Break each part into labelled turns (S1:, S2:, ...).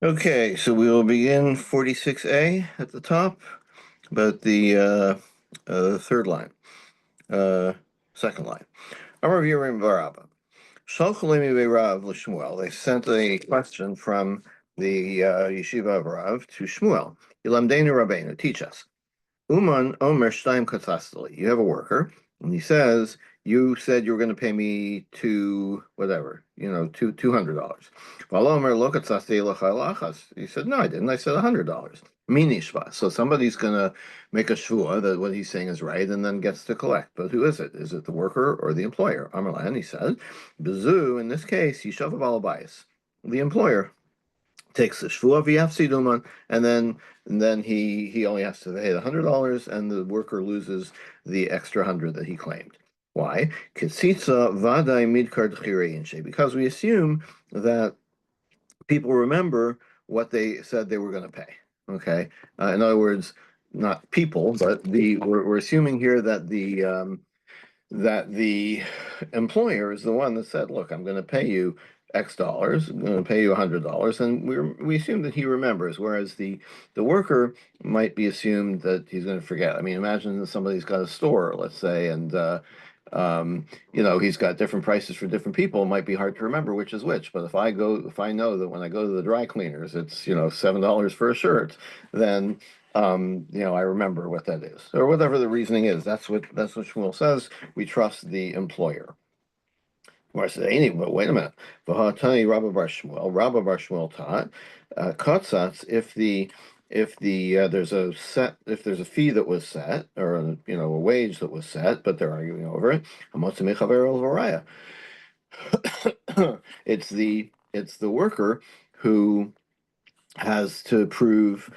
S1: Okay, so we will begin 46A at the top, about the third line, uh, second line. Amar Yerim Barabba. Shalchalemi Rav l'Shmuel. They sent a question from the yeshiva of Rav to Shmuel. Ilamdeinu Rabbeinu, teach us. Uman Omer Shtaim Katzastali. You have a worker, and he says, you said you were going to pay me whatever, $200. Omer lo katzasti l'chal achas. He said, no, I didn't. I said $100. Minishva. So somebody's going to make a shvua that what he's saying is right, and then gets to collect. But who is it? Is it the worker or the employer? Amarlan, he said, Bezu, in this case, Yishav Balabayas, the employer takes the shvua v'yafsiduman, and then he only has to pay the $100, and the worker loses the extra 100 that he claimed. Why? Kitzitza vaday midkar d'chirei because we assume that people remember what they said they were going to pay. Okay, in other words, not people, but we're assuming here that the employer is the one that said, "Look, I'm going to pay you X dollars. I'm going to pay you $100," and we assume that he remembers. Whereas the worker might be assumed that he's going to forget. I mean, imagine that somebody's got a store, let's say, and he's got different prices for different people. It might be hard to remember which is which. But if I know that when I go to the dry cleaners, it's $7 for a shirt, then I remember what that is, or whatever the reasoning is. That's what Shmuel says. We trust the employer. Or I say, anyway, wait a minute. V'hatani Rabba Bar Shmuel taught, katzatz, if there's a fee that was set, or a wage that was set, but they're arguing over it, it's the worker who has to prove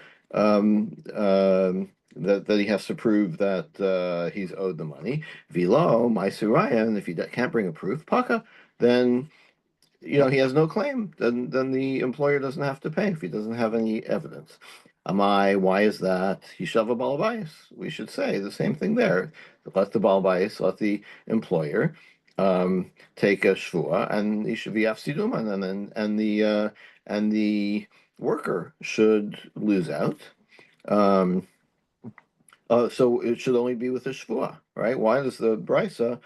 S1: that he has to prove that he's owed the money. Vilo, my suraya, and if he can't bring a proof, paka, then he has no claim. Then the employer doesn't have to pay if he doesn't have any evidence. Why is that? Hishava balabais. We should say the same thing there. Let the balabais, let the employer take a shvua, and he should be afsiduman, and the worker should lose out. Um, so it should only be with a shvua, right? Why does the brisa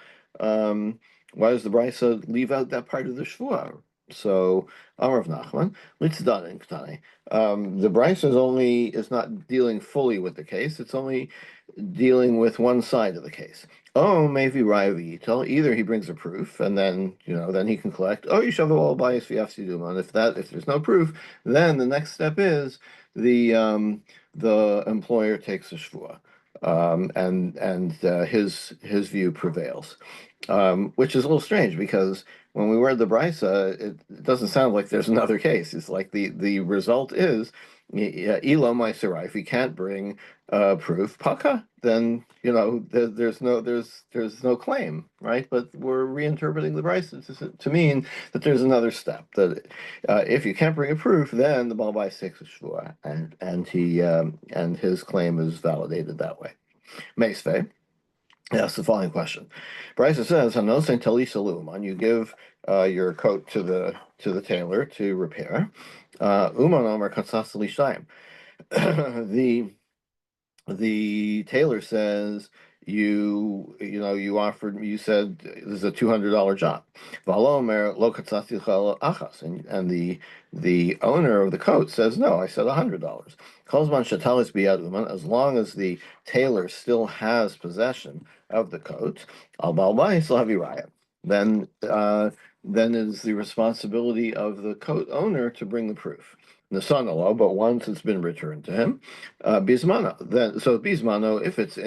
S1: leave out that part of the shvua? So Amar of Nachman, Litzdanin Ktani. The brisa is not dealing fully with the case; it's only dealing with one side of the case. Oh, maybe Ravi either he brings a proof, and then he can collect. Oh, you shove all bias v'yafsidum. If there's no proof, then the next step is the employer takes a shvua, and his view prevails, which is a little strange because when we read the brisa, it doesn't sound like there's another case. It's like the result is elo ma'asera. If he can't bring proof, paka, then there's no claim, right? But we're reinterpreting the brisa to mean that there's another step that if you can't bring a proof, then the balbais takes a shvua, and his claim is validated that way. Meisvei. That's the following question. Brisa says, "Hanosein talisa lu'uman." You give your coat to the tailor to repair. Uman omer katzas l'shtayim. The tailor says you said this is a $200 job. V'alomer lo katzati achas, and the owner of the coat says no, I said $100. Kolzman shatalis biyad uman, as long as the tailor still has possession of the coat, al balbais laviraya. Then it is the responsibility of the coat owner to bring the proof. The son-in-law, but once it's been returned to him, bismano. So bismano, if it's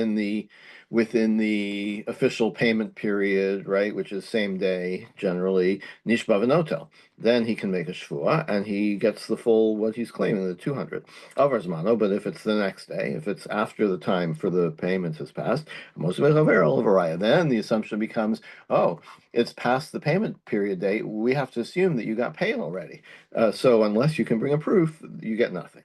S1: within the official payment period, right, which is same day generally, nishba v'notel, then he can make a shvua and he gets the full what he's claiming, the 200. Avarzmano, but if it's the next day, if it's after the time for the payment has passed, then the assumption becomes, oh, it's past the payment period date. We have to assume that you got paid already. So unless you can bring a proof, you get nothing.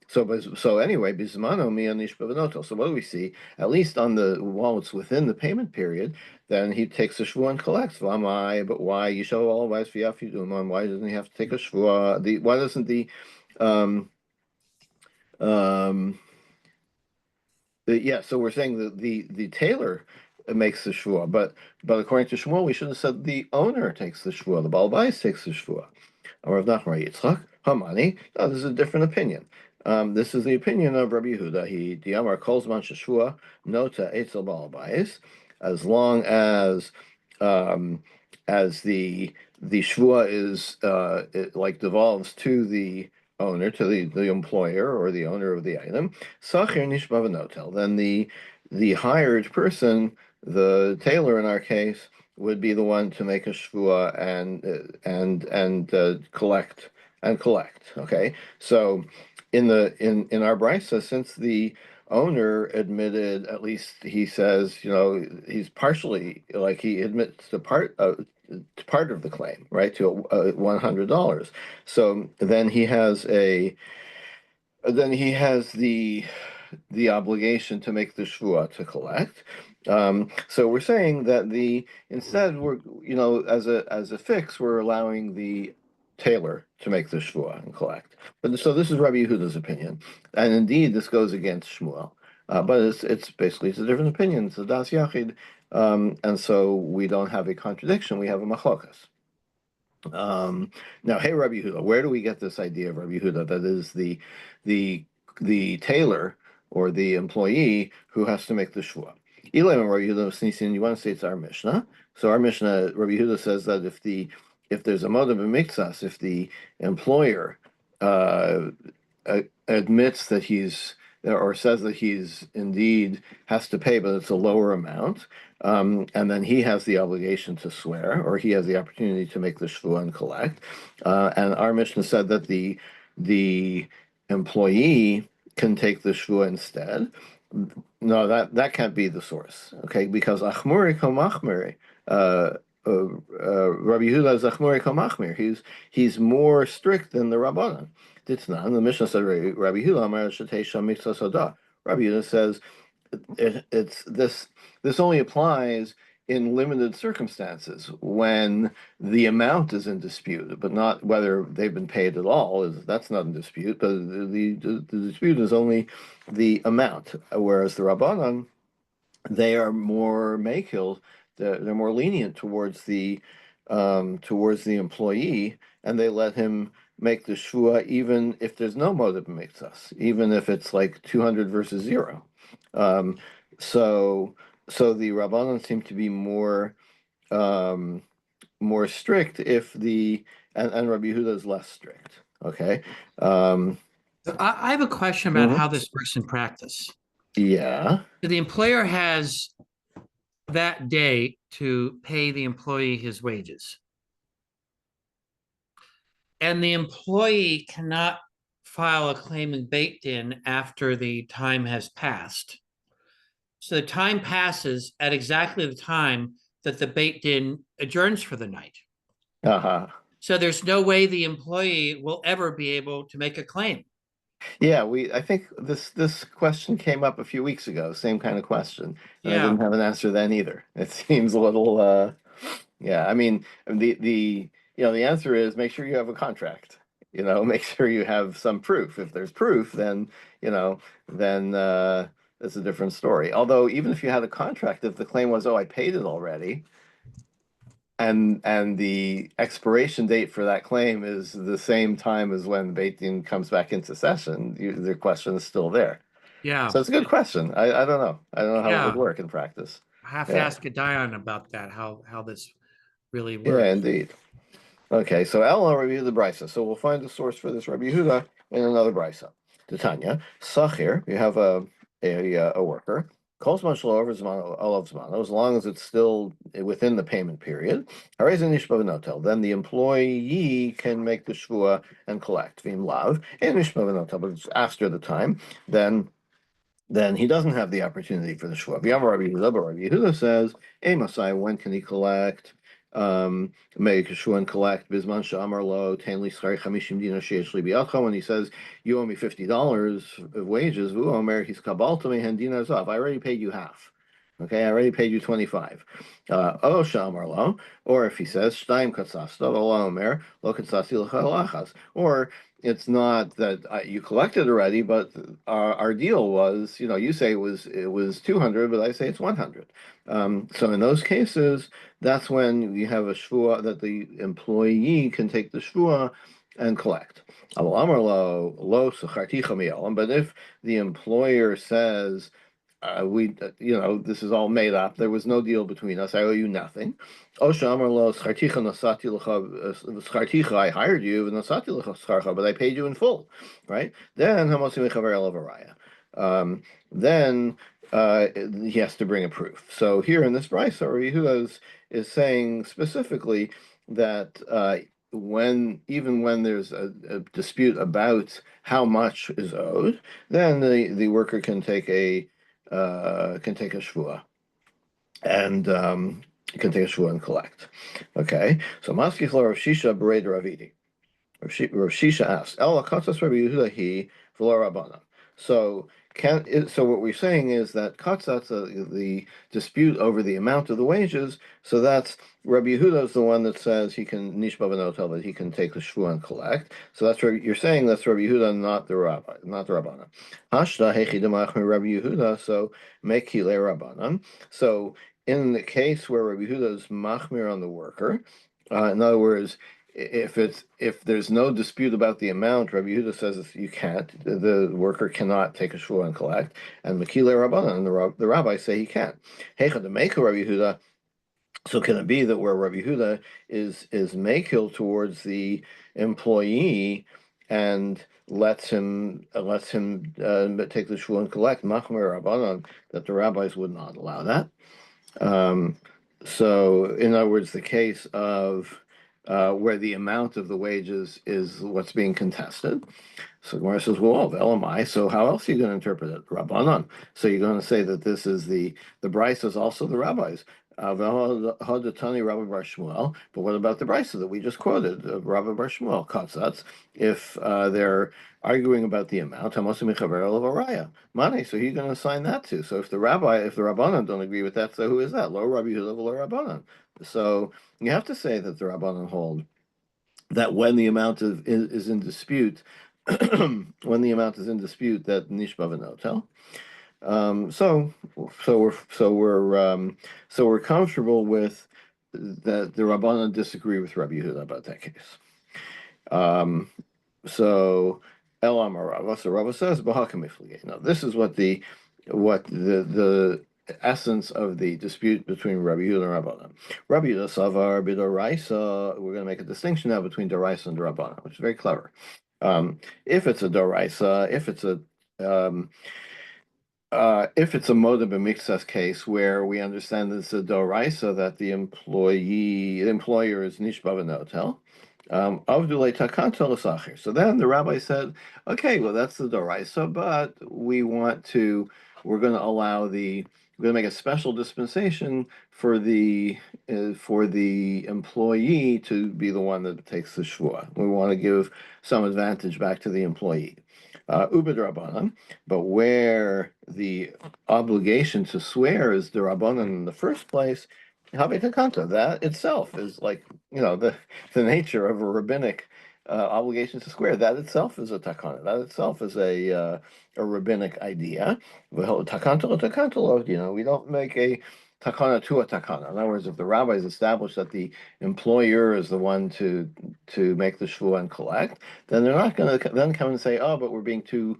S1: So anyway, bismano mi anish b'venoto. So what do we see? At least while it's within the payment period, then he takes a shvuah and collects. V'amai, but why? Yishav all wise v'yafidumon. Why doesn't he have to take a shvuah? Why doesn't um um yeah, so we're saying that the tailor makes the shvuah, but according to Shmuel, we should have said the owner takes the shvuah, the Baal Bayis takes the shvuah. Or Rav Nachman Yitzchak, Hamani. No, this is a different opinion. This is the opinion of Rabbi Yehuda. He diamar kolzman sheshua nota etzel Baal Bayis, as long um, as the shvua is it like devolves to the owner, to the employer or the owner of the item. Sachir nishma v'notel. Then the hired person, the tailor in our case, would be the one to make a shvua and collect and collect. Okay, so in our brisa, since the owner admitted, at least he says, he's partially, like, he admits to part of the claim, right, to $100. So then he has the obligation to make the shvuah to collect. So we're saying that instead we're, as a fix, we're allowing the tailor to make the shvuah and collect. But so this is Rabbi Yehuda's opinion, and indeed this goes against Shmuel. But it's basically a different opinion. It's a das yachid, and so we don't have a contradiction. We have a machlokas. Now, hey, Rabbi Yehuda, where do we get this idea of Rabbi Yehuda? That is the the tailor or the employee who has to make the shvuah. Elam and Rabbi Yehuda Snisin, you want to say it's our Mishnah? So our Mishnah, Rabbi Yehuda says that if there's a modav b'miktsas, if the employer uh, admits that he's or says that he's indeed has to pay, but it's a lower amount, and then he has the obligation to swear, or he has the opportunity to make the shvuah and collect. And our Mishnah said that the employee can take the shvuah instead. No, that can't be the source, okay? Because achmuri komachmiri, Rabbi Yehuda is achmuri komachmir. He's more strict than the Rabbanan. Ditnan, the Mishnah said Rabbi Yehuda Amar Shetei Mitzvah Sodah. Rabbi Yehuda says it's this only applies in limited circumstances when the amount is in dispute, but not whether they've been paid at all. That's not in dispute. But the dispute is only the amount, whereas the Rabbanan, they are more makil, they're more lenient towards the employee, and they let him make the shvua even if there's no motive makes us, even if it's like 200 versus 0. Um, so so the Rabbanan seem to be um, more strict if and Rabbi Yehuda is less strict. Okay. Um,
S2: I have a question about
S1: mhm.
S2: how this works in practice.
S1: Yeah.
S2: So the employer has that day to pay the employee his wages, and the employee cannot file a claim in Beit Din after the time has passed. So the time passes at exactly the time that the Beit Din adjourns for the night.
S1: Uh-huh.
S2: So there's no way the employee will ever be able to make a claim.
S1: Yeah, I think this question came up a few weeks ago, same kind of question, and I
S2: Yeah,
S1: didn't have an answer then either. It seems a little yeah, I mean the answer is make sure you have a contract. Make sure you have some proof. If there's proof, then then it's a different story. Although even if you had a contract, if the claim was, oh, I paid it already, and the expiration date for that claim is the same time as when Beit Din comes back into session, the question is still there.
S2: yeah,
S1: So it's a good question. I don't know. I don't know how it would
S2: yeah.
S1: work in practice.
S2: I have to
S1: Yeah.
S2: ask a Dion about that, how this really
S1: Yeah,
S2: works.
S1: indeed. Okay, so I'll review the brisa. So we'll find the source for this Rabbi Yehuda in another brisa. Tanya, Sachir, you have a worker. Calls much lower olav zmano, as long as it's still within the payment period. Notel. Then the employee can make the shvua and collect. Vim lav and notel, but it's after the time. Then he doesn't have the opportunity for the shvua. Rabbi Yehuda says, "Hey, Messiah, when can he collect? Make a shvua and collect. Bisman shamar lo tenli schari chamishim dinar sheish li bi'alcha." When he says, "You owe me $50 of wages," vu omer he's kabal to me hen dinar zav. I already paid you half. Okay, I already paid you 25. Oh, Shamarlo, or if he says Shtaim Katsasta, Omer, Lo Katsasti L'chalachas, or it's not that you collected already, but our deal was, you say it was 200, but I say it's 100. So in those cases, that's when you have a shvua that the employee can take the shvua and collect. But if the employer says, this is all made up. There was no deal between us. I owe you nothing. I hired you, but I paid you in full, right? Then he has to bring a proof. So here in this brisa, Rabbi Yehuda is saying specifically that even when there's a dispute about how much is owed, then the worker can take a shvua and can take a shvua and collect. Okay, so Maskich Rav Shisha Bered Ravidi. Rav Shisha asked, "Ela katzas Rabbi Yehuda he v'lo Rabbanan." So so what we're saying is that katzas, the dispute over the amount of the wages. So that's Rabbi Yehuda is the one that says he can nishba v'notel, that he can take the shvu and collect. So that's what you're saying. That's Rabbi Yehuda, not the rabbi, not the Rabbanan. Hashda hechidamach Rabbi Yehuda. So mekile Rabbanan. So in the case where Rabbi Yehuda is machmir on the worker, in other words, if there's no dispute about the amount, Rabbi Yehuda says you can't. The worker cannot take a shvua and collect. And Mekile Rabbanan, and the rabbis say he can. Heicha de Meiko Rabbi Yehuda. So can it be that where Rabbi Yehuda is mekil towards the employee and lets him take the shvua and collect machmer Rabbanan, that the rabbis would not allow that? Um, so, in other words, the case of where the amount of the wages is what's being contested. So Gemara says, well, LMI, so how else are you going to interpret it? Rabbanan. So you're going to say that this is the Bryce is also the rabbis. Hadatani Rabbi Bar Shmuel. But what about the Bryce that we just quoted, Rabbi Bar Shmuel, Katzatz, if they're arguing about the amount, Hamosim Mechaber of Araya. Mane, so he's going to assign that to. So if the Rabbanan don't agree with that, so who is that? Lo Rabbi Yehuda, lo Rabbanan. So you have to say that the Rabbanan hold that when the amount is in dispute, when the amount is in dispute, that nishba v'notel. So we're comfortable with that. The Rabbanan disagree with Rabbi Yehuda about that case. So Elam Rava. So Rava says Bahakam. Now this is what the essence of the dispute between Rabbi Yehuda and Rabbanan. Rabbi Yehuda Savar Bidoraisa. We're going to make a distinction now between Doraisa and Rabbanan, which is very clever. If it's a Doraisa, if it's a moda b'miktsas case where we understand that it's a doraisa that the employer is nishba v'notel, avdulei takanto l'sachir. So then the rabbi said, okay, well that's the doraisa, but we're going to we're going to make a special dispensation for the employee to be the one that takes the shvua. We want to give some advantage back to the employee. Ubed Rabbanan, but where the obligation to swear is the Rabbanan in the first place, Habetakanta, that itself is like, the nature of a rabbinic obligation to swear. That itself is a takana. That itself is a rabbinic idea. Takanta, we don't make a takana to a takana. In other words, if the rabbis establish that the employer is the one to make the shvuah and collect, then they're not going to then come and say, oh, but we're being too,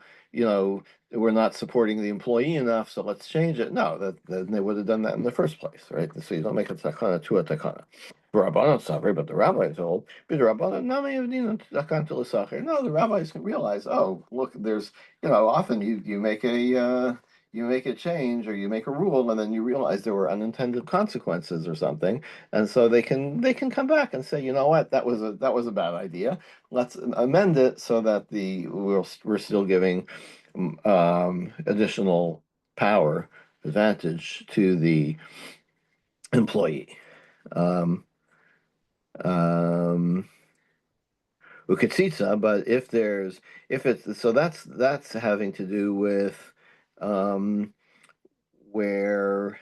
S1: we're not supporting the employee enough, so let's change it. No, then they would have done that in the first place, right? So you don't make a takana to a takana. Rabbanon suffer, but the rabbis hold. No, the rabbis can realize, oh, look, there's, often you make a change or you make a rule and then you realize there were unintended consequences or something, and so they can come back and say, you know what, that was a bad idea. Let's amend it so that we're still giving additional power advantage to the employee. Ukatsitsa, but if it's so that's having to do with where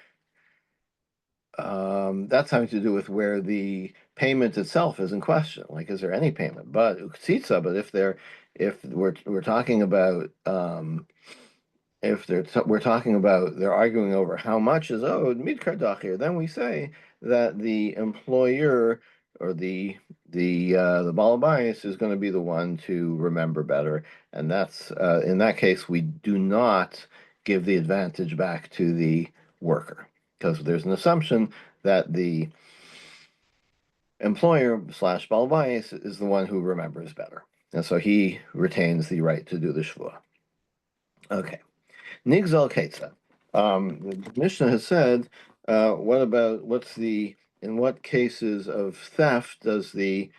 S1: That's having to do with where the payment itself is in question. Like, is there any payment? But uksitsa, but if we're talking about if we're talking about they're arguing over how much is owed midkar dachir, then we say that the employer or the balabais is going to be the one to remember better, and that's in that case we do not give the advantage back to the worker because there's an assumption that the employer slash balabais is the one who remembers better, and so he retains the right to do the shvua. Okay. Nigzal Ketza. The Mishnah has said, in what cases of theft does the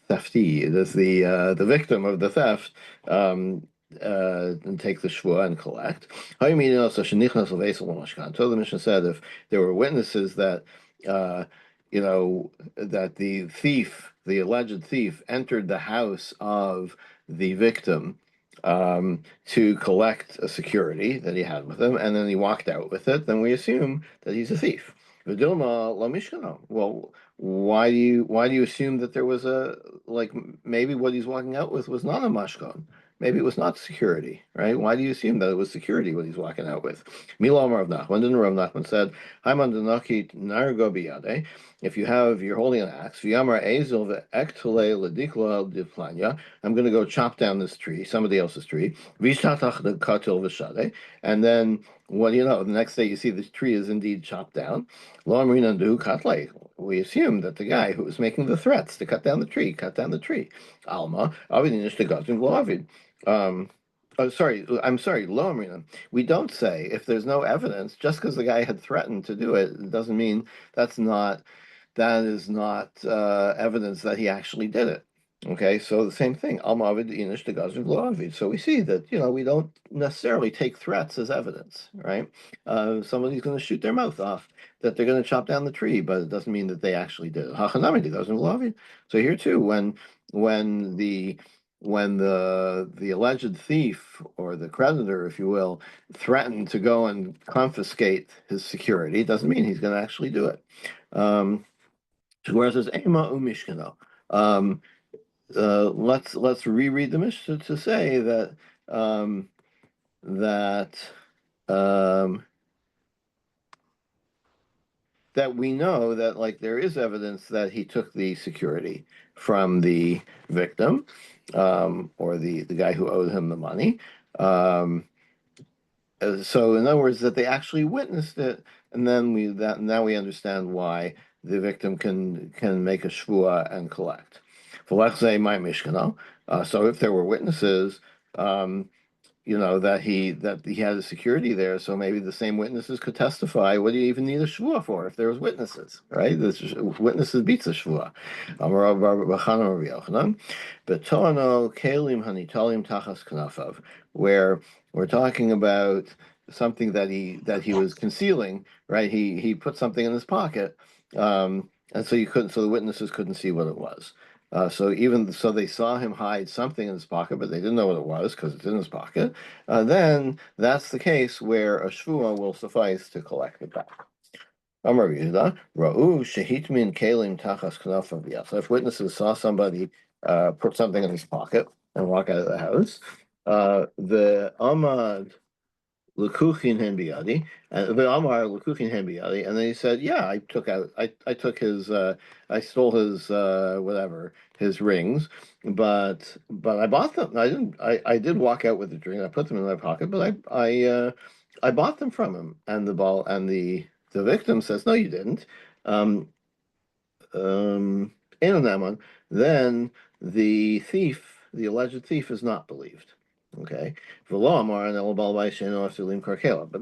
S1: theftee, does the victim of the theft take the shvua and collect? How you mean also shenichnas leveisel l'mashkan? So the Mishnah said if there were witnesses that uh, that the alleged thief, entered the house of the victim to collect a security that he had with him, and then he walked out with it, then we assume that he's a thief. V'dilma lo mishkano. Well, why do you assume that there was like maybe what he's walking out with was not a mashkon? Maybe it was not security, right? Why do you assume that it was security what he's walking out with? Mila Amar Rav Nachman, then Rav Nachman said, "Haiman denaki nargo biyade." If you're holding an axe, v'yamar ezel ve'ektule ledikla diplanya. I'm going to go chop down this tree, somebody else's tree. V'ishtatach the katil v'shade, and then what do you know? The next day you see the tree is indeed chopped down. Lo amrina du katle. We assume that the guy who was making the threats to cut down the tree, cut down the tree. Alma avidinish the gazin avid. Oh, sorry, I'm sorry, lo amrina. We don't say if there's no evidence, just because the guy had threatened to do it, it doesn't mean that's not that is not evidence that he actually did it. Okay, so the same thing. Almavid inish the gazin avid. So we see that we don't necessarily take threats as evidence, right? Somebody's going to shoot their mouth off that they're going to chop down the tree, but it doesn't mean that they actually did it. Hachanami doesn't love it. So here too, when the alleged thief or the creditor, if you will, threatened to go and confiscate his security, it doesn't mean he's going to actually do it. Whereas says Ema umishkano. Let's reread the Mishnah to say that um, that we know that like there is evidence that he took the security from the victim or the guy who owed him the money. Um, so in other words, that they actually witnessed it, and then now we understand why the victim can make a shvua and collect. V'lechzei my mishkano. So if there were witnesses, um, that he had a security there, so maybe the same witnesses could testify. What do you even need a shvua for if there was witnesses, right? Witnesses beats a shvua. Betono kelim hanitalim tachas kanafav, where we're talking about something that he was concealing, right? He put something in his pocket, and so the witnesses couldn't see what it was. So even so, they saw him hide something in his pocket, but they didn't know what it was because it's in his pocket. Then that's the case where a shvua will suffice to collect it back. Amar Yehuda, Ra'u shehitmin kelim tachas knafav v'yach. So if witnesses saw somebody put something in his pocket and walk out of the house, the Amad Lukuchin hen biyadi, and the Amar Lukuchin hen biyadi, and then he said, "Yeah, I took his, I stole his, whatever, his rings, but I bought them. I did walk out with the ring. I put them in my pocket, but I bought them from him." And the victim says, "No, you didn't." Um, in that one, then the alleged thief, is not believed. Okay, but that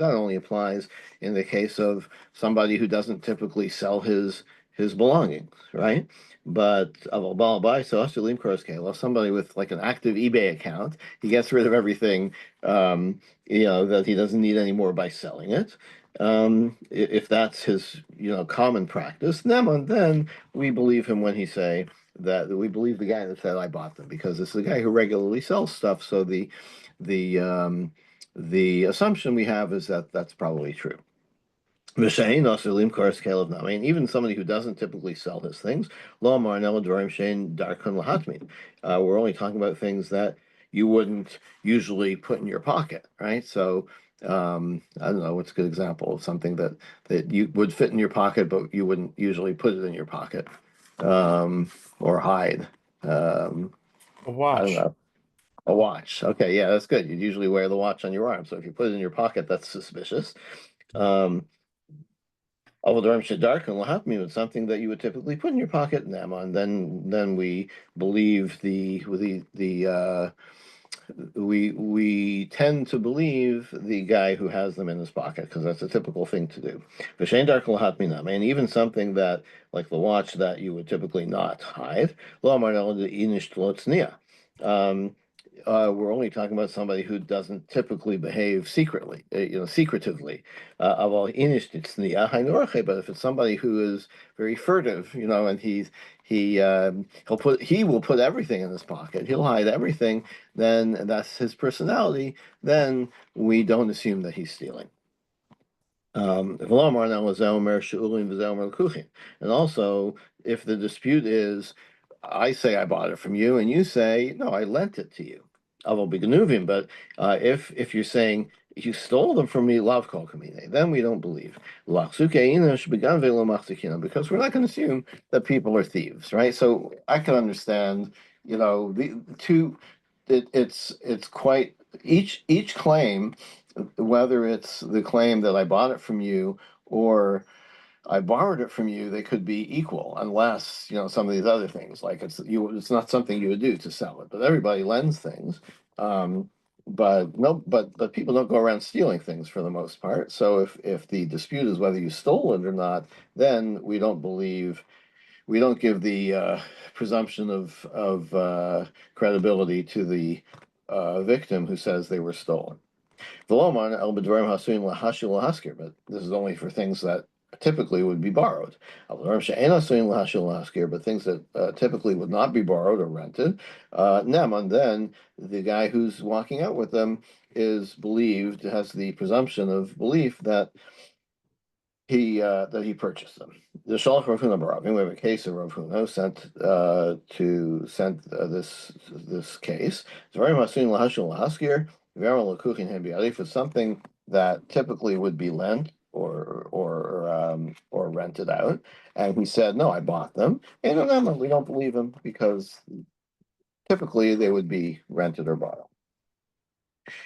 S1: only applies in the case of somebody who doesn't typically sell his belongings, right? But somebody with like an active eBay account, he gets rid of everything, that he doesn't need anymore by selling it. If that's his, common practice, then we believe him when he say that we believe the guy that said I bought them because it's the guy who regularly sells stuff. So the assumption we have is that that's probably true. V'shein also limkar scale nami, and even somebody who doesn't typically sell his things, lo marnel dorim shein darkon lahatmin. We're only talking about things that you wouldn't usually put in your pocket, right? So, I don't know what's a good example of something that you would fit in your pocket, but you wouldn't usually put it in your pocket, or hide. Um,
S2: A
S1: I don't
S2: watch.
S1: know. A watch. Okay, yeah, that's good. You'd usually wear the watch on your arm, so if you put it in your pocket, that's suspicious. Um, Avodarim Shadark and Lahatmi was something that you would typically put in your pocket, and then we believe we tend to believe the guy who has them in his pocket because that's a typical thing to do. V'shein dark lahatmi nami, and even something that like the watch that you would typically not hide. Lo amar el inish lo tzniya. Um, we're only talking about somebody who doesn't typically behave secretly, secretively. But if it's somebody who is very furtive, and he will put everything in his pocket. He'll hide everything. Then that's his personality. Then we don't assume that he's stealing. And also, if the dispute is, I say I bought it from you, and you say, no, I lent it to you. I will be ganuvim, but if you're saying you stole them from me, lav kol kamine, then we don't believe. Because we're not going to assume that people are thieves, right? So I can understand, the two. It's quite each claim, whether it's the claim that I bought it from you or I borrowed it from you, they could be equal, unless, some of these other things, like it's not something you would do to sell it, but everybody lends things. Um, but no, but people don't go around stealing things for the most part. So if the dispute is whether you stole it or not, then we don't give the presumption of credibility to the victim who says they were stolen. But this is only for things that typically would be borrowed. But things that typically would not be borrowed or rented, and then the guy who's walking out with them has the presumption of belief that he purchased them. The Shalach Rav Huna Baravim, we have a case of Rav Huna sent this case. It's very masin lahashul lahaskir, very lakuchin hebiadi, it's something that typically would be lent or rented out, and he said, "No, I bought them." And no, we don't believe him because typically they would be rented or bought.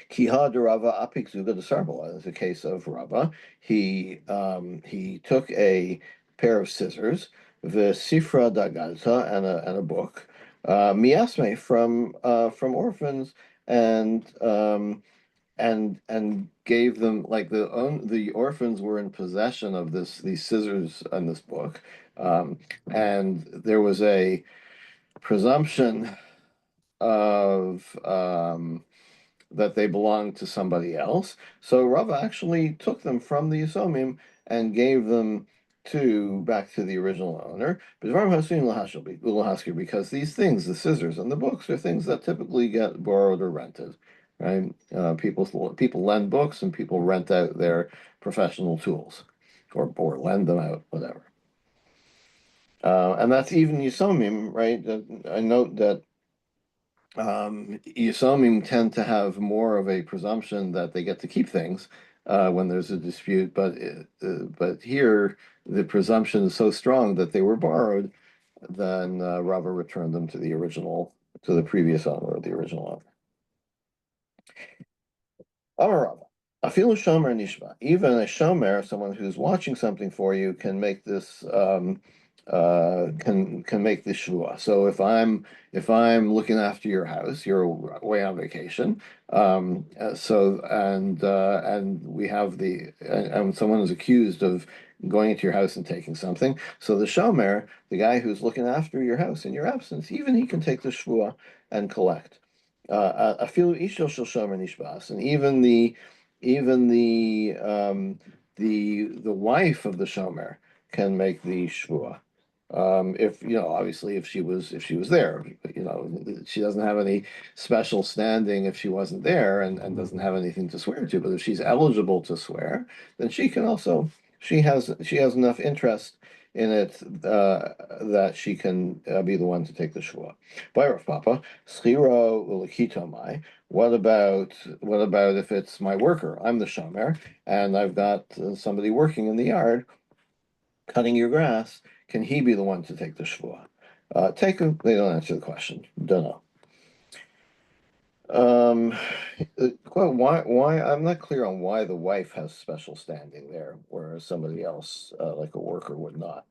S1: Kiha de Rava apik zuga de Sarbala is a case of Rava. He took a pair of scissors, the Sifra Dagalta, and a book, miasme from orphans, and gave them, like, the orphans were in possession of these scissors and this book, and there was a presumption of that they belonged to somebody else. So Rava actually took them from the Yisomim and gave them back to the original owner. Because these things, the scissors and the books, are things that typically get borrowed or rented. Right? People lend books and people rent out their professional tools, or lend them out, whatever. And that's even Yisomim, right? I note that Yisomim tend to have more of a presumption that they get to keep things when there's a dispute, but here the presumption is so strong that they were borrowed, then Rava returned them to the previous owner, or the original owner. Amarava. Afilu shomer nishma. Even a shomer, someone who's watching something for you, can make this can make this shvua. So if I'm looking after your house, you're away on vacation. And we have and someone is accused of going into your house and taking something. So the shomer, the guy who's looking after your house in your absence, even he can take the shvua and collect. Afilu ishel shel shomer nishbas, and even the wife of the shomer can make the shvua. If obviously, if she was there, she doesn't have any special standing if she wasn't there, and doesn't have anything to swear to. But if she's eligible to swear, then she can also she has enough interest in it that she can be the one to take the Shevuot. By Rav Papa, schiro ulikitomai. What about if it's my worker? I'm the shomer, and I've got somebody working in the yard cutting your grass. Can he be the one to take the Shevuot? They don't answer the question. Don't know. Um, why? I'm not clear on why the wife has special standing there, whereas somebody else, like a worker, would not.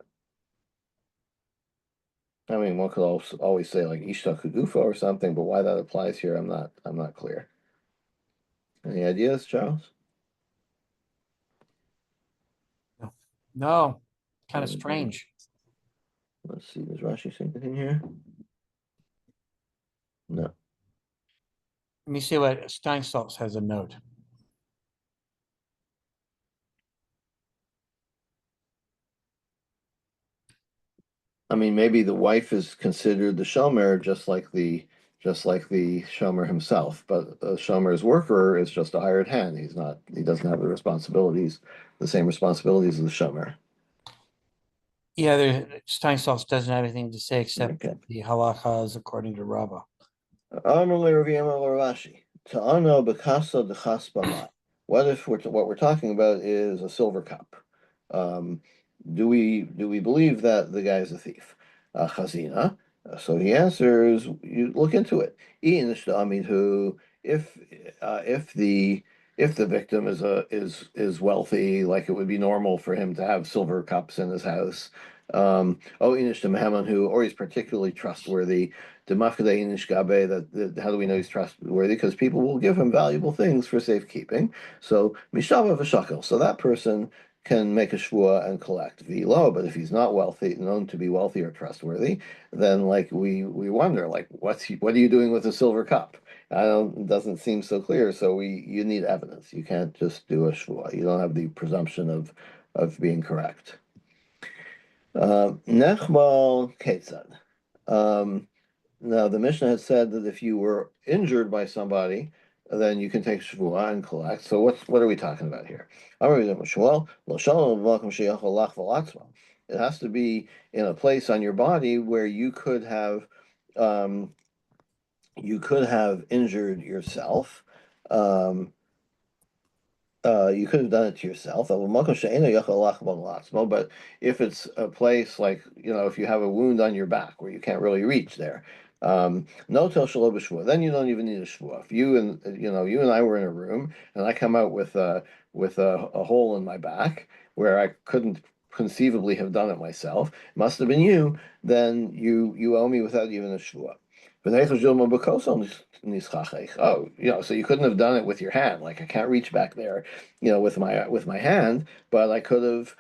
S1: I mean, one could also always say like Ishta Kudufa or something, but why that applies here, I'm not clear. Any ideas, Charles?
S2: No, kind of
S1: Mhm.
S2: strange.
S1: Let's see, does Rashi say anything here? No.
S2: Let me see what Steinsaltz has a note.
S1: I mean, maybe the wife is considered the shomer, just like the shomer himself, but the shomer's worker is just a hired hand. He doesn't have the same responsibilities as the shomer.
S2: Yeah, Steinsaltz doesn't have anything to say except
S1: Okay.
S2: the halachas according to Rabbah.
S1: Amrle Rav Yama Rashi. Ta'ano bekasa dechas b'mai. What if what we're talking about is a silver cup? Um, do we believe that the guy's a thief? Chazina. So he answers, you look into it. I mean, who if the victim is wealthy, like it would be normal for him to have silver cups in his house. Oh, Inish who, or he's particularly trustworthy. How do we know he's trustworthy? Because people will give him valuable things for safekeeping. So Mishava v'shakel. So that person can make a shvua and collect velo. But if he's not wealthy, known to be wealthy or trustworthy, then like we wonder, like what are you doing with a silver cup? It doesn't seem so clear. So you need evidence. You can't just do a shvua. You don't have the presumption of being correct. Nechmal ketzad. Um, Now, the Mishnah had said that if you were injured by somebody, then you can take Shavuot and collect. So what are we talking about here? It has to be in a place on your body where um, you could have injured yourself. Um, you could have done it to yourself. But if it's a place like, if you have a wound on your back where you can't really reach there, no tel shelo b'shvua, then you don't even need a shvua. If you and I were in a room and I come out with a hole in my back where I couldn't conceivably have done it myself, it must have been you, then you owe me without even a shvua. Oh, so you couldn't have done it with your hand. Like I can't reach back there, with my hand, but I could have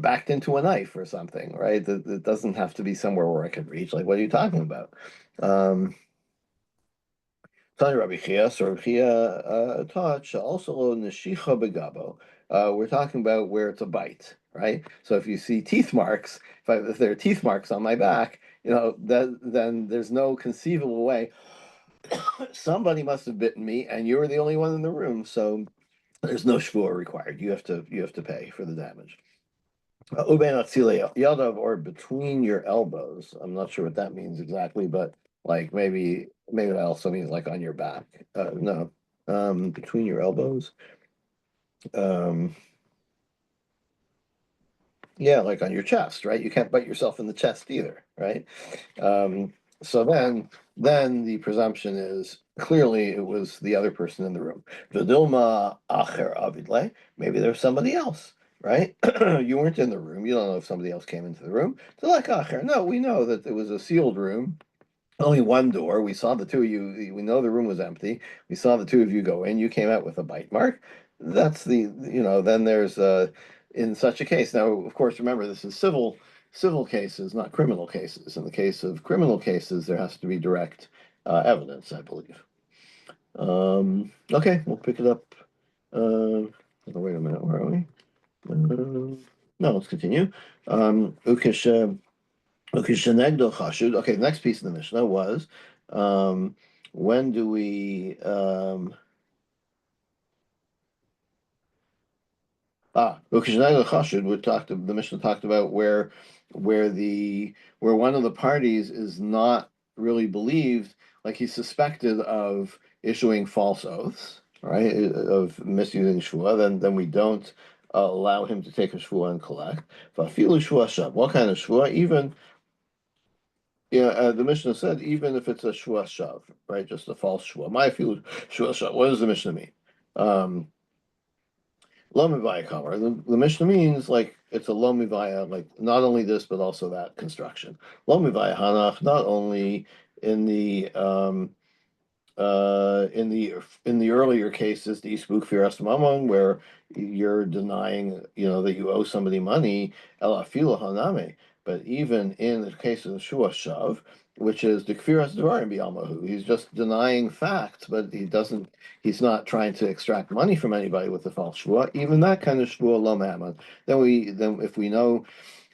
S1: backed into a knife or something, right? That doesn't have to be somewhere where I could reach. Like, what are you talking about? Um, Tanya Rabbi Chia, so Rabbi Chia taught also neshicha begabo. We're talking about where it's a bite, right? So if you see teeth marks, if there are teeth marks on my back, then there's no conceivable way somebody must have bitten me, and you were the only one in the room. So there's no shvua required. You have to pay for the damage. Ubein atzile yadav, or between your elbows. I'm not sure what that means exactly, but like maybe that also means like on your back. No, between your elbows. Um, yeah, like on your chest, right? You can't bite yourself in the chest either, right? Um, so then the presumption is clearly it was the other person in the room. Vidilma acher avidle. Maybe there's somebody else, right? You weren't in the room. You don't know if somebody else came into the room. Dilek acher. No, we know that it was a sealed room, only one door. We saw the two of you. We know the room was empty. We saw the two of you go in. You came out with a bite mark. Then there's in such a case. Now, of course, remember this is civil cases, not criminal cases. In the case of criminal cases, there has to be direct evidence, I believe. Okay, we'll pick it up. Oh, wait a minute, where are we? No, let's continue. Ukish Ukishenegdo chashud. Okay, the next piece of the Mishnah was um, when do we Ukashnei Chashud, the Mishnah talked about where one of the parties is not really believed, like he's suspected of issuing false oaths, right? Of misusing shvua, then we don't allow him to take a shvua and collect. Vafilu shvua shav. What kind of shvua? Even yeah, the Mishnah said even if it's a shvua shav, right? Just a false shvua. My filu shvua shav. What does the Mishnah mean? Um, Lo mivaya kamar. The Mishnah means like it's a lo mivaya, like not only this but also that construction. Lo mivaya hanach, not only in the in the earlier cases, the Isbuk Firas Mamon, where you're denying, that you owe somebody money, Ela Fila Haname. But even in the case of the Shua Shav, which is the Kfiras Devarim B'Yalmahu, he's just denying facts, but he's not trying to extract money from anybody with the false Shua. Even that kind of Shua Lo Mammon. Then if we know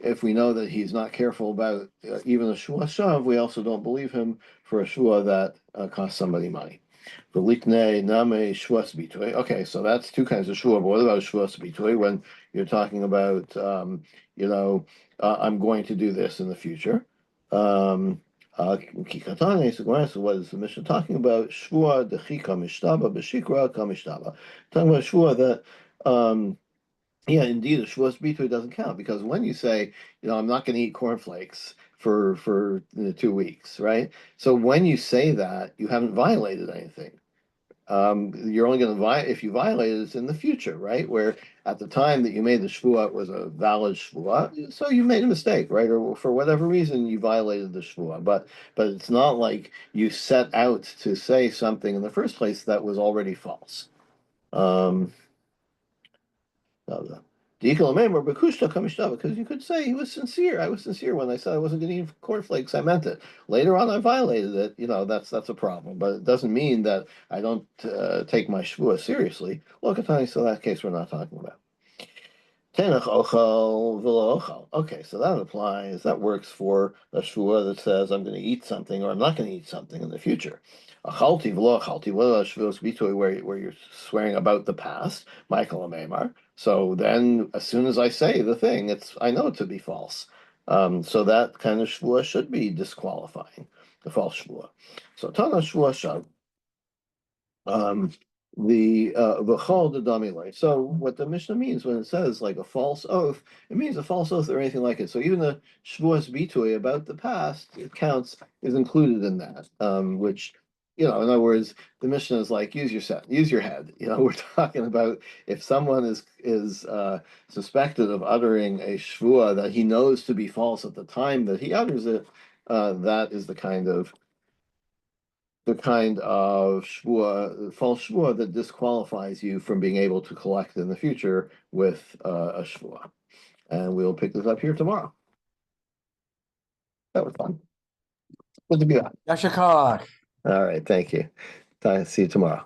S1: that he's not careful about even a Shua Shav, we also don't believe him for a Shua that costs somebody money. Okay, so that's two kinds of shua. But what about shvuas bitui when you're talking about, I'm going to do this in the future? Kikatane, so what is the mission talking about? Shvua dechika mishtaba b'shikra kamishtaba. Talking about shvua that, yeah, indeed, a shvuas bitui doesn't count because when you say, I'm not going to eat cornflakes for 2 weeks, right? So when you say that, you haven't violated anything. You're only going to violate if you violate it, it's in the future, right? Where at the time that you made the shvuah it was a valid shvuah, so you made a mistake, right? Or for whatever reason you violated the shvuah, but it's not like you set out to say something in the first place that was already false. Um, because you could say he was sincere. I was sincere when I said I wasn't going to eat cornflakes. I meant it. Later on, I violated it. That's a problem. But it doesn't mean that I don't take my shvua seriously. Look at so that case we're not talking about. Tenach ochal v'lo ochal. Okay, so that applies. That works for a shvua that says I'm going to eat something or I'm not going to eat something in the future. Achalti v'lo achalti. What about shvuos bitui where you're swearing about the past? Michael Amemar. So then, as soon as I say the thing, I know it to be false. So that kind of shvua should be disqualifying the false shvua. So Tana shvua shad. Um, the v'chol the damilay. So what the Mishnah means when it says like a false oath, it means a false oath or anything like it. So even the shvuas bitui about the past, it counts, is included in that. Which in other words, the Mishnah is like use your head. We're talking about if someone is suspected of uttering a shvua that he knows to be false at the time that he utters it, that is the kind of shvua, false shvua that disqualifies you from being able to collect in the future with a shvua. And we'll pick this up here tomorrow. That was fun. Good to be back.
S2: Yashakar.
S1: All right, thank you. See you tomorrow.